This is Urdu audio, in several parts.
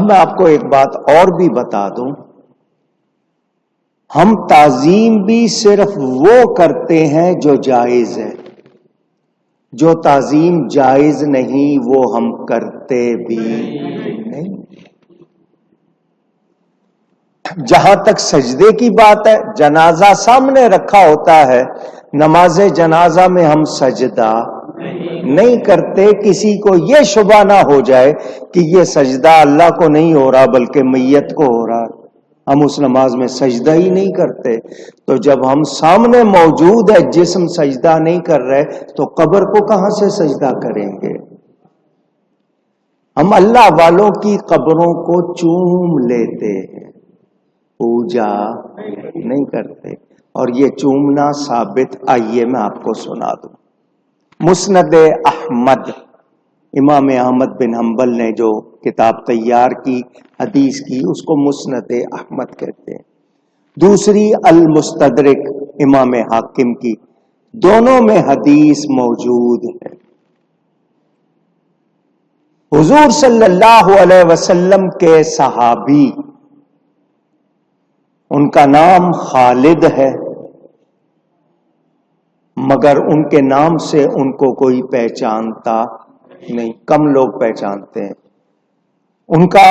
میں آپ کو ایک بات اور بھی بتا دوں، ہم تعظیم بھی صرف وہ کرتے ہیں جو جائز ہے، جو تعظیم جائز نہیں وہ ہم کرتے بھی نہیں۔ جہاں تک سجدے کی بات ہے، جنازہ سامنے رکھا ہوتا ہے، نماز جنازہ میں ہم سجدہ نہیں کرتے، کسی کو یہ شبہ نہ ہو جائے کہ یہ سجدہ اللہ کو نہیں ہو رہا بلکہ میت کو ہو رہا، ہم اس نماز میں سجدہ ہی نہیں کرتے۔ تو جب ہم سامنے موجود ہے، جسم سجدہ نہیں کر رہے تو قبر کو کہاں سے سجدہ کریں گے؟ ہم اللہ والوں کی قبروں کو چوم لیتے ہیں، پوجا نہیں کرتے، اور یہ چومنا ثابت، آئیے میں آپ کو سنا دوں۔ مسند احمد، امام احمد بن حنبل نے جو کتاب تیار کی حدیث کی، اس کو مسند احمد کہتے ہیں۔ دوسری المستدرک امام حاکم کی، دونوں میں حدیث موجود ہے۔ حضور صلی اللہ علیہ وسلم کے صحابی، ان کا نام خالد ہے، مگر ان کے نام سے ان کو کوئی پہچانتا نہیں، کم لوگ پہچانتے ہیں۔ ان کا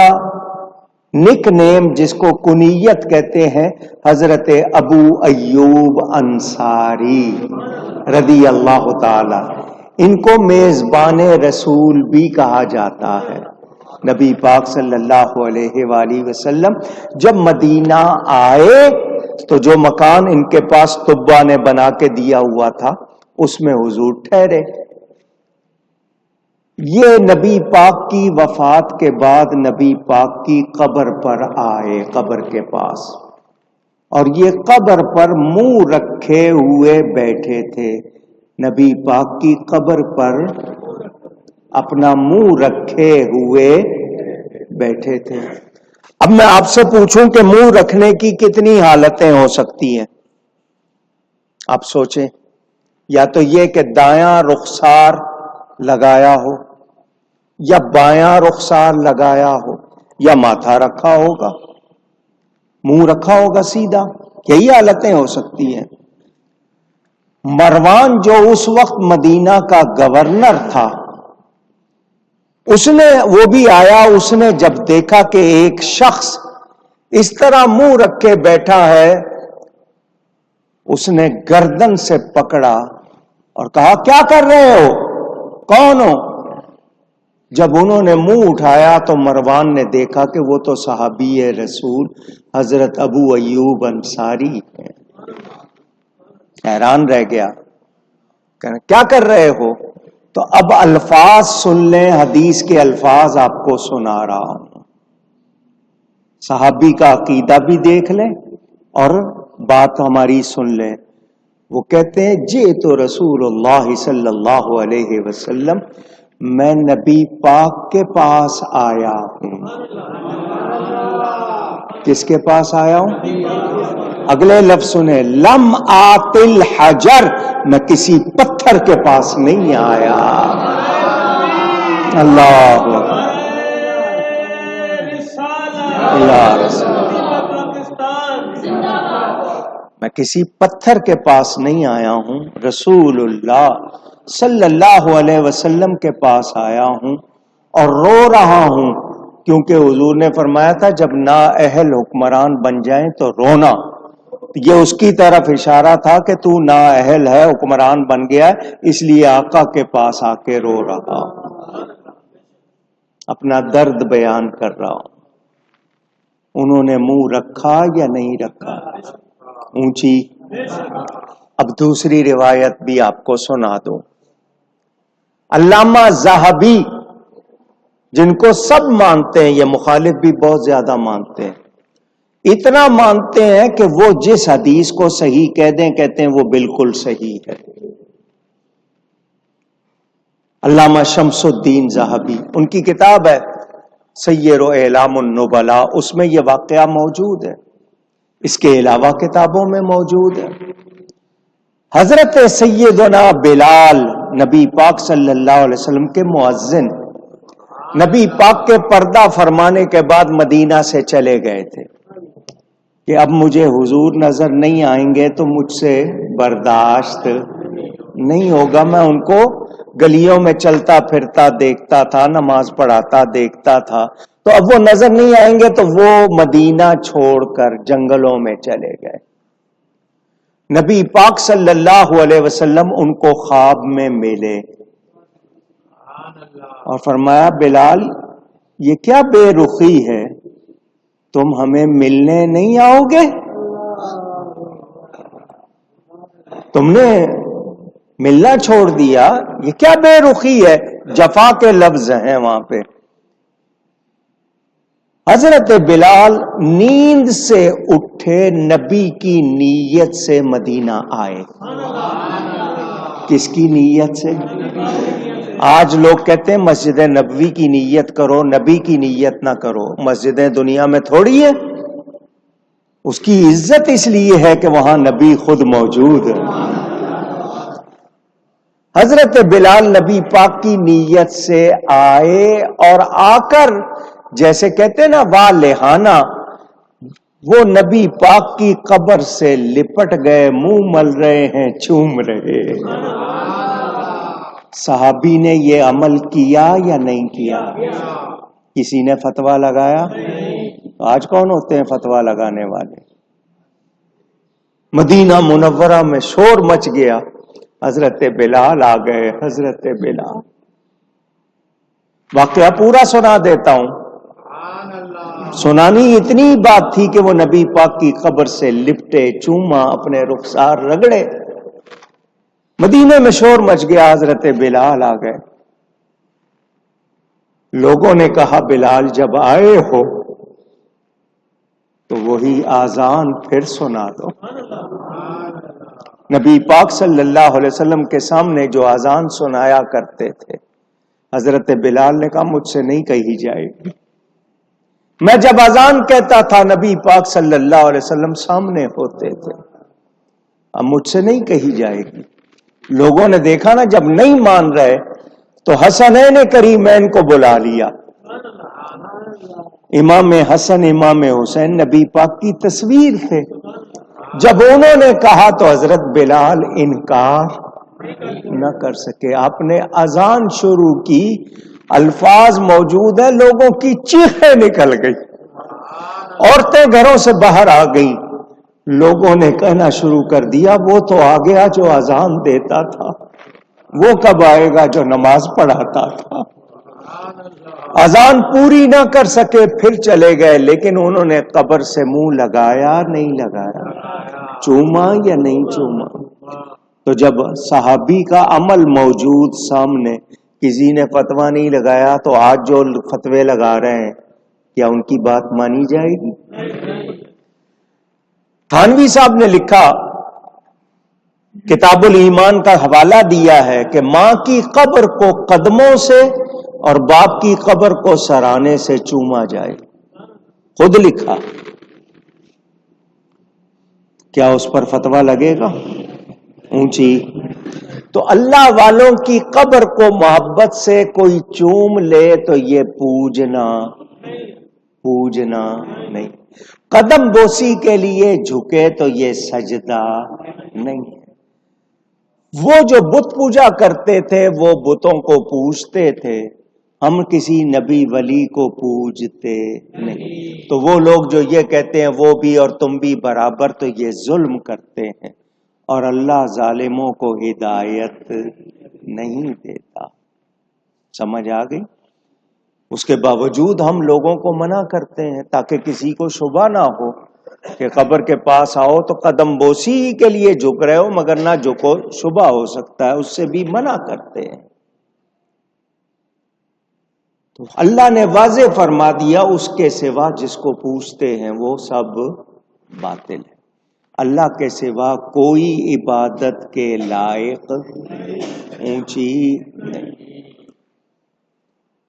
نک نیم جس کو کنیت کہتے ہیں، حضرت ابو ایوب انصاری رضی اللہ تعالی، ان کو میزبان رسول بھی کہا جاتا ہے۔ نبی پاک صلی اللہ علیہ وآلہ وسلم جب مدینہ آئے تو جو مکان ان کے پاس طبا نے بنا کے دیا ہوا تھا اس میں حضور ٹھہرے۔ یہ نبی پاک کی وفات کے بعد نبی پاک کی قبر پر آئے، قبر کے پاس، اور یہ قبر پر منہ رکھے ہوئے بیٹھے تھے۔ نبی پاک کی قبر پر اپنا منہ رکھے ہوئے بیٹھے تھے۔ اب میں آپ سے پوچھوں کہ منہ رکھنے کی کتنی حالتیں ہو سکتی ہیں؟ آپ سوچیں، یا تو یہ کہ دایاں رخسار لگایا ہو، یا بایاں رخسار لگایا ہو، یا ماتھا رکھا ہوگا، منہ رکھا ہوگا سیدھا، یہی حالتیں ہو سکتی ہیں۔ مروان جو اس وقت مدینہ کا گورنر تھا، اس نے، وہ بھی آیا، اس نے جب دیکھا کہ ایک شخص اس طرح منہ رکھ کے بیٹھا ہے، اس نے گردن سے پکڑا اور کہا کیا کر رہے ہو، کون ہو؟ جب انہوں نے منہ اٹھایا تو مروان نے دیکھا کہ وہ تو صحابی رسول حضرت ابو ایوب انصاری ہے۔ حیران رہ گیا، کیا کر رہے ہو؟ تو اب الفاظ سن لیں، حدیث کے الفاظ آپ کو سنا رہا ہوں، صحابی کا عقیدہ بھی دیکھ لیں اور بات ہماری سن لیں۔ وہ کہتے ہیں جئت رسول اللہ صلی اللہ علیہ وسلم، میں نبی پاک کے پاس آیا ہوں۔ کس کے پاس آیا ہوں؟ اگلے لفظ سنیں، لم آت الحجر، میں کسی پتھر کے پاس نہیں آیا۔ اللہ اللہ رسول، میں کسی پتھر کے پاس نہیں آیا ہوں، رسول اللہ صلی اللہ علیہ وسلم کے پاس آیا ہوں اور رو رہا ہوں، کیونکہ حضور نے فرمایا تھا جب نااہل حکمران بن جائیں تو رونا، یہ اس کی طرف اشارہ تھا کہ تو نااہل ہے، حکمران بن گیا ہے، اس لیے آقا کے پاس آ کے رو رہا ہوں، اپنا درد بیان کر رہا ہوں۔ انہوں نے منہ رکھا یا نہیں رکھا؟ اونچی۔ اب دوسری روایت بھی آپ کو سنا دوں۔ علامہ ذہبی، جن کو سب مانتے ہیں، یہ مخالف بھی بہت زیادہ مانتے ہیں، اتنا مانتے ہیں کہ وہ جس حدیث کو صحیح کہہ دیں کہتے ہیں وہ بالکل صحیح ہے۔ علامہ شمس الدین ذہبی، ان کی کتاب ہے سیر و اعلام النبلاء، اس میں یہ واقعہ موجود ہے، اس کے علاوہ کتابوں میں موجود ہے۔ حضرت سیدنا بلال، نبی پاک صلی اللہ علیہ وسلم کے مؤذن، نبی پاک کے پردہ فرمانے کے بعد مدینہ سے چلے گئے تھے کہ اب مجھے حضور نظر نہیں آئیں گے تو مجھ سے برداشت نہیں ہوگا. میں ان کو گلیوں میں چلتا پھرتا دیکھتا تھا، نماز پڑھاتا دیکھتا تھا، تو اب وہ نظر نہیں آئیں گے، تو وہ مدینہ چھوڑ کر جنگلوں میں چلے گئے. نبی پاک صلی اللہ علیہ وسلم ان کو خواب میں ملے اور فرمایا بلال یہ کیا بے رخی ہے، تم ہمیں ملنے نہیں آؤ گے؟ تم نے ملنا چھوڑ دیا، یہ کیا بے رخی ہے؟ جفا کے لفظ ہیں وہاں پہ. حضرت بلال نیند سے اٹھے، نبی کی نیت سے مدینہ آئے. کس کی نیت سے؟ آج لوگ کہتے ہیں مسجد نبوی کی نیت کرو، نبی کی نیت نہ کرو. مسجدیں دنیا میں تھوڑی ہے، اس کی عزت اس لیے ہے کہ وہاں نبی خود موجود ہے. حضرت بلال نبی پاک کی نیت سے آئے اور آ کر جیسے کہتے ہیں نا والہانہ، وہ نبی پاک کی قبر سے لپٹ گئے، منہ مل رہے ہیں، چوم رہے. صحابی نے یہ عمل کیا یا نہیں کیا؟ کسی نے فتویٰ لگایا؟ آج کون ہوتے ہیں فتویٰ لگانے والے؟ مدینہ منورہ میں شور مچ گیا، حضرت بلال آ گئے. حضرت بلال، واقعہ پورا سنا دیتا ہوں، سنانی اتنی بات تھی کہ وہ نبی پاک کی قبر سے لپٹے، چوما، اپنے رخسار رگڑے. مدینے میں شور مچ گیا، حضرت بلال آ گئے. لوگوں نے کہا بلال جب آئے ہو تو وہی آذان پھر سنا دو. نبی پاک صلی اللہ علیہ وسلم کے سامنے جو آذان سنایا کرتے تھے، حضرت بلال نے کہا مجھ سے نہیں کہی جائے گی. میں جب اذان کہتا تھا نبی پاک صلی اللہ علیہ وسلم سامنے ہوتے تھے، اب مجھ سے نہیں کہی جائے گی. لوگوں نے دیکھا نا جب نہیں مان رہے تو حسنین کریمین کو بلا لیا. امام حسن امام حسین نبی پاک کی تصویر تھے. جب انہوں نے کہا تو حضرت بلال انکار نہ کر سکے. آپ نے اذان شروع کی، الفاظ موجود ہیں، لوگوں کی چیخیں نکل گئی، عورتیں گھروں سے باہر آ گئیں. لوگوں نے کہنا شروع کر دیا وہ تو آ گیا جو اذان دیتا تھا، وہ کب آئے گا جو نماز پڑھاتا تھا. اذان پوری نہ کر سکے پھر چلے گئے، لیکن انہوں نے قبر سے منہ لگایا نہیں لگایا، چوما یا نہیں چوما. تو جب صحابی کا عمل موجود سامنے، کسی نے فتویٰ نہیں لگایا، تو آج جو فتوے لگا رہے ہیں کیا ان کی بات مانی جائے گی؟ تھانوی صاحب نے لکھا، کتاب الایمان کا حوالہ دیا ہے کہ ماں کی قبر کو قدموں سے اور باپ کی قبر کو سرانے سے چوما جائے. خود لکھا. کیا اس پر فتویٰ لگے گا؟ اونچی. تو اللہ والوں کی قبر کو محبت سے کوئی چوم لے تو یہ پوجنا نہیں. قدم بوسی کے لیے جھکے تو یہ سجدہ نہیں. وہ جو بت پوجا کرتے تھے وہ بتوں کو پوجتے تھے، ہم کسی نبی ولی کو پوجتے نہیں. تو وہ لوگ جو یہ کہتے ہیں وہ بھی اور تم بھی برابر، تو یہ ظلم کرتے ہیں اور اللہ ظالموں کو ہدایت نہیں دیتا. سمجھ آ گئی؟ اس کے باوجود ہم لوگوں کو منع کرتے ہیں تاکہ کسی کو شبہ نہ ہو کہ قبر کے پاس آؤ تو قدم بوسی کے لیے جھک رہے ہو، مگر نہ جھکو، شبہ ہو سکتا ہے، اس سے بھی منع کرتے ہیں. تو اللہ نے واضح فرما دیا اس کے سوا جس کو پوچھتے ہیں وہ سب باطل ہے. اللہ کے سوا کوئی عبادت کے لائق اونچی نہیں.